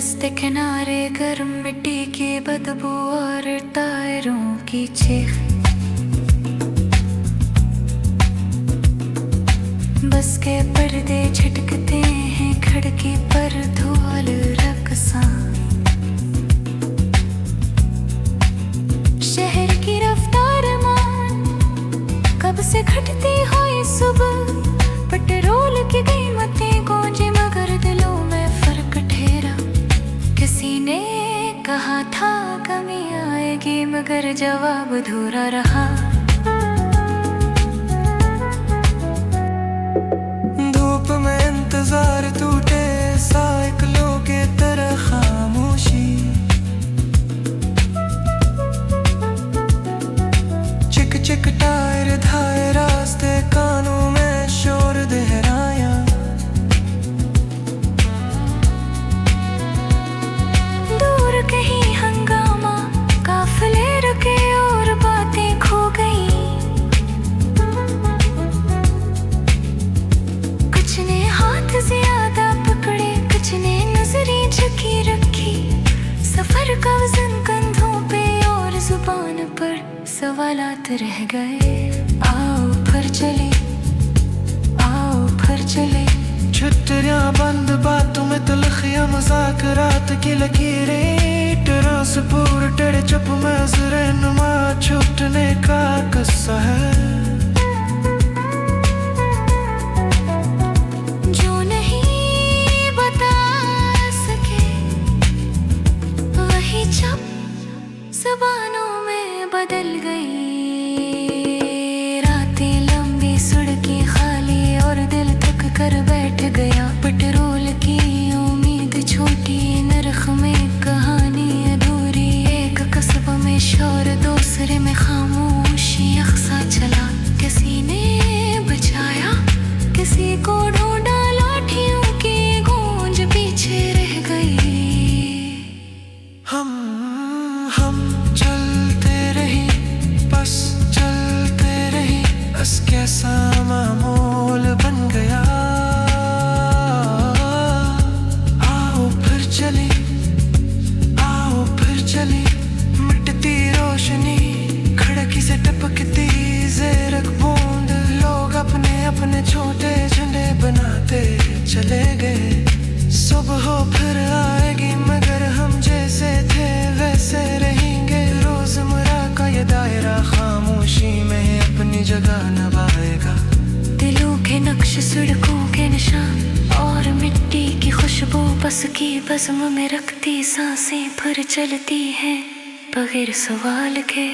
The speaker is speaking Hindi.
रास्ते किनारे गर्म मिट्टी की बदबू और टायरों की चीख। बस के पर्दे झटकते हैं खिड़की पर धूल रकसा। शहर की रफ्तार मान कब से घटती हो ये सुबह। पेट्रोल की कीमतें गूंजी मगर दिलों में फर्क ठहरा। किसी ने कहा था कमी आएगी मगर जवाब अधूरा रहा। धूप में इंतजार टूटे साइकिलों के तरह खामोशी। चिक चिक टायर धाए रास्ते कानों में शोर दोहराया। दूर कहीं हंगामा काफिले रुके और बातें खो गई। कुछ ने हाथ ज्यादा पकड़े कुछ ने नजरें झुकी रखी। सफर का वजन कंधों पे और जुबान पर सवालात रह गए। आओ फिर चले आओ फिर चले। छुट्टियां बंद बातों में तलखियां मुज़ाकरात की लकीरें। ट्रांसपोर्ट टेढ़े चुप मंज़रे नुमा छूटने का किस्सा है। जो नहीं बता सके वही चुप ज़बानों में बदल गई। रातें लंबी सड़कें खाली और दिल थक कर बैठ गया। पेट्रोल की उम्मीद छोटी नरख में कहानी अधूरी। एक कस्बा में शोर दूसरे में खामोशी अक्सा चला। किसी ने बचाया किसी को ढूंढा लाठियों की गूंज पीछे रह गई। हम चलते रहे बस चलते रहे। बस कैसा मामूल बन गया। आओ फिर चले आओ फिर चले। मिटती रोशनी खिड़की से टपकती ज़ेरक बूंद। लोग अपने अपने छोटे झंडे बनाते चले गए। सुबह फिर आएगी मगर हम जैसे थे वैसे रहेंगे। रोज़मर्रा का ये दायरा खामोशी में अपनी जगह निभाएगा। दिलों के नक्श सड़कों के निशान और मिट्टी की खुशबू बस की बज़्म में रखती सांसें फिर चलती हैं बगैर सवाल के।